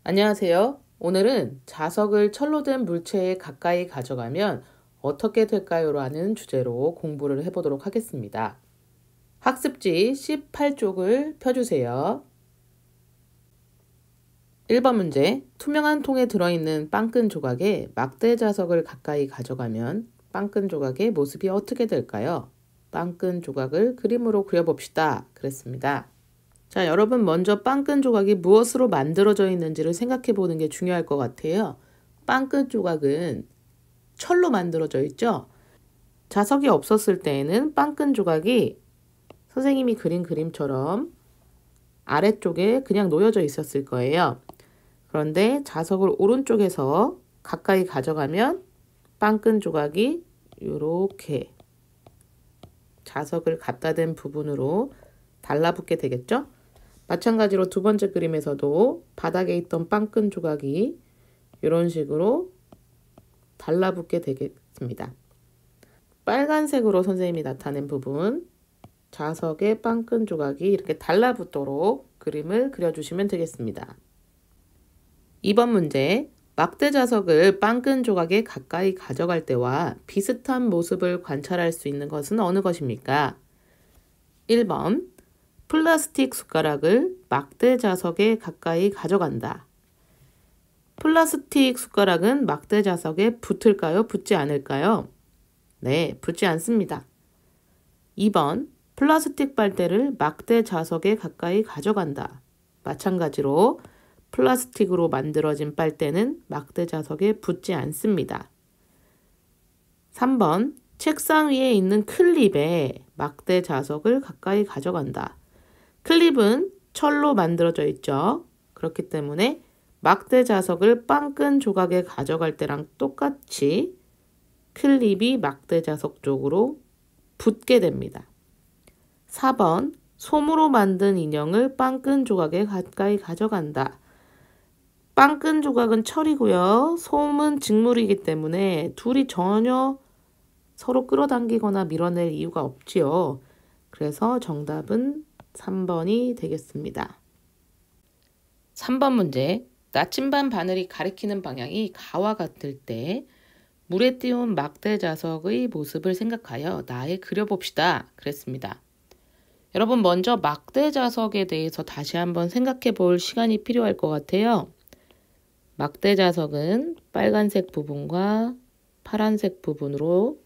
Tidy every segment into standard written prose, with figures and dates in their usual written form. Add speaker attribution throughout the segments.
Speaker 1: 안녕하세요. 오늘은 자석을 철로 된 물체에 가까이 가져가면 어떻게 될까요? 라는 주제로 공부를 해보도록 하겠습니다. 학습지 18쪽을 펴주세요. 1번 문제, 투명한 통에 들어있는 빵끈 조각에 막대 자석을 가까이 가져가면 빵끈 조각의 모습이 어떻게 될까요? 빵끈 조각을 그림으로 그려봅시다. 그랬습니다. 자, 여러분 먼저 빵끈 조각이 무엇으로 만들어져 있는지를 생각해 보는 게 중요할 것 같아요. 빵끈 조각은 철로 만들어져 있죠? 자석이 없었을 때에는 빵끈 조각이 선생님이 그린 그림처럼 아래쪽에 그냥 놓여져 있었을 거예요. 그런데 자석을 오른쪽에서 가까이 가져가면 빵끈 조각이 이렇게 자석을 갖다 댄 부분으로 달라붙게 되겠죠? 마찬가지로 두 번째 그림에서도 바닥에 있던 빵끈 조각이 이런 식으로 달라붙게 되겠습니다. 빨간색으로 선생님이 나타낸 부분, 자석의 빵끈 조각이 이렇게 달라붙도록 그림을 그려주시면 되겠습니다. 2번 문제, 막대 자석을 빵끈 조각에 가까이 가져갈 때와 비슷한 모습을 관찰할 수 있는 것은 어느 것입니까? 1번, 플라스틱 숟가락을 막대 자석에 가까이 가져간다. 플라스틱 숟가락은 막대 자석에 붙을까요? 붙지 않을까요? 네, 붙지 않습니다. 2번, 플라스틱 빨대를 막대 자석에 가까이 가져간다. 마찬가지로 플라스틱으로 만들어진 빨대는 막대 자석에 붙지 않습니다. 3번, 책상 위에 있는 클립에 막대 자석을 가까이 가져간다. 클립은 철로 만들어져 있죠. 그렇기 때문에 막대 자석을 빵끈 조각에 가져갈 때랑 똑같이 클립이 막대 자석 쪽으로 붙게 됩니다. 4번, 솜으로 만든 인형을 빵끈 조각에 가까이 가져간다. 빵끈 조각은 철이고요. 솜은 직물이기 때문에 둘이 전혀 서로 끌어당기거나 밀어낼 이유가 없지요. 그래서 정답은 3번이 되겠습니다. 3번 문제, 나침반 바늘이 가리키는 방향이 가와 같을 때 물에 띄운 막대 자석의 모습을 생각하여 나에 그려봅시다. 그랬습니다. 여러분 먼저 막대 자석에 대해서 다시 한번 생각해 볼 시간이 필요할 것 같아요. 막대 자석은 빨간색 부분과 파란색 부분으로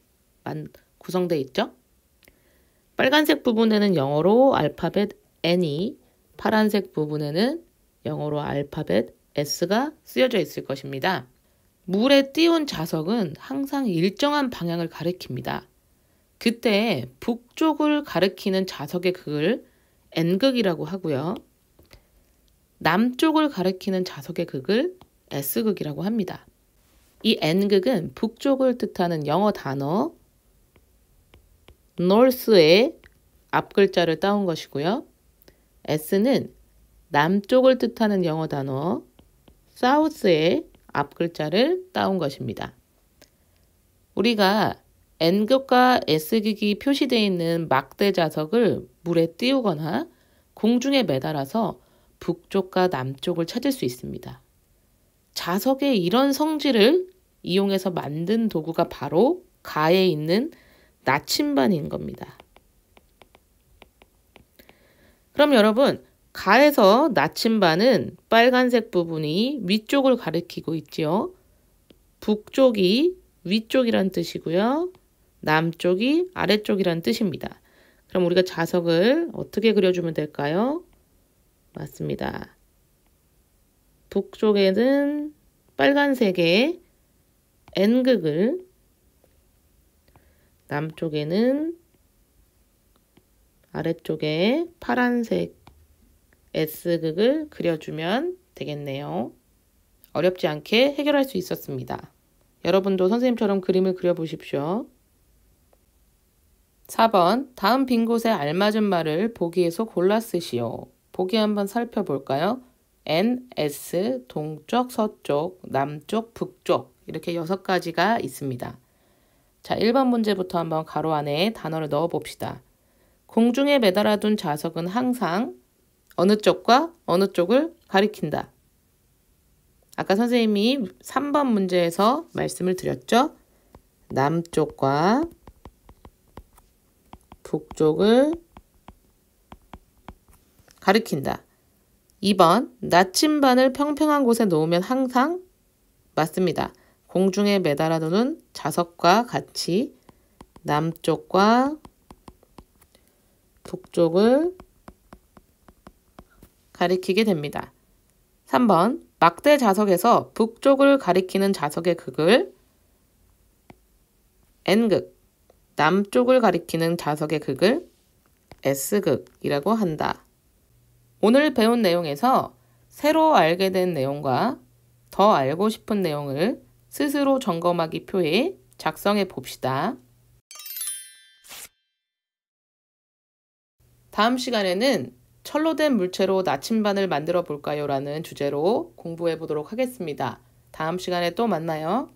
Speaker 1: 구성되어 있죠. 빨간색 부분에는 영어로 알파벳 N이, 파란색 부분에는 영어로 알파벳 S가 쓰여져 있을 것입니다. 물에 띄운 자석은 항상 일정한 방향을 가리킵니다. 그때 북쪽을 가리키는 자석의 극을 N극이라고 하고요. 남쪽을 가리키는 자석의 극을 S극이라고 합니다. 이 N극은 북쪽을 뜻하는 영어 단어 north의 앞글자를 따온 것이고요. S는 남쪽을 뜻하는 영어 단어 south의 앞글자를 따온 것입니다. 우리가 N극과 S극이 표시되어 있는 막대 자석을 물에 띄우거나 공중에 매달아서 북쪽과 남쪽을 찾을 수 있습니다. 자석의 이런 성질을 이용해서 만든 도구가 바로 가에 있는 나침반인 겁니다. 그럼 여러분, 가에서 나침반은 빨간색 부분이 위쪽을 가리키고 있지요. 북쪽이 위쪽이란 뜻이고요. 남쪽이 아래쪽이란 뜻입니다. 그럼 우리가 자석을 어떻게 그려주면 될까요? 맞습니다. 북쪽에는 빨간색의 N극을, 남쪽에는 아래쪽에 파란색 S극을 그려주면 되겠네요. 어렵지 않게 해결할 수 있었습니다. 여러분도 선생님처럼 그림을 그려보십시오. 4번, 다음 빈 곳에 알맞은 말을 보기에서 골라 쓰시오. 보기 한번 살펴볼까요? N, S, 동쪽, 서쪽, 남쪽, 북쪽 이렇게 6가지가 있습니다. 자, 1번 문제부터 한번 가로 안에 단어를 넣어 봅시다. 공중에 매달아둔 자석은 항상 어느 쪽과 어느 쪽을 가리킨다. 아까 선생님이 3번 문제에서 말씀을 드렸죠? 남쪽과 북쪽을 가리킨다. 2번, 나침반을 평평한 곳에 놓으면 항상 맞습니다. 공중에 매달아두는 자석과 같이 남쪽과 북쪽을 가리키게 됩니다. 3번, 막대 자석에서 북쪽을 가리키는 자석의 극을 N극, 남쪽을 가리키는 자석의 극을 S극이라고 한다. 오늘 배운 내용에서 새로 알게 된 내용과 더 알고 싶은 내용을 스스로 점검하기 표에 작성해 봅시다. 다음 시간에는 철로 된 물체로 나침반을 만들어 볼까요? 라는 주제로 공부해 보도록 하겠습니다. 다음 시간에 또 만나요.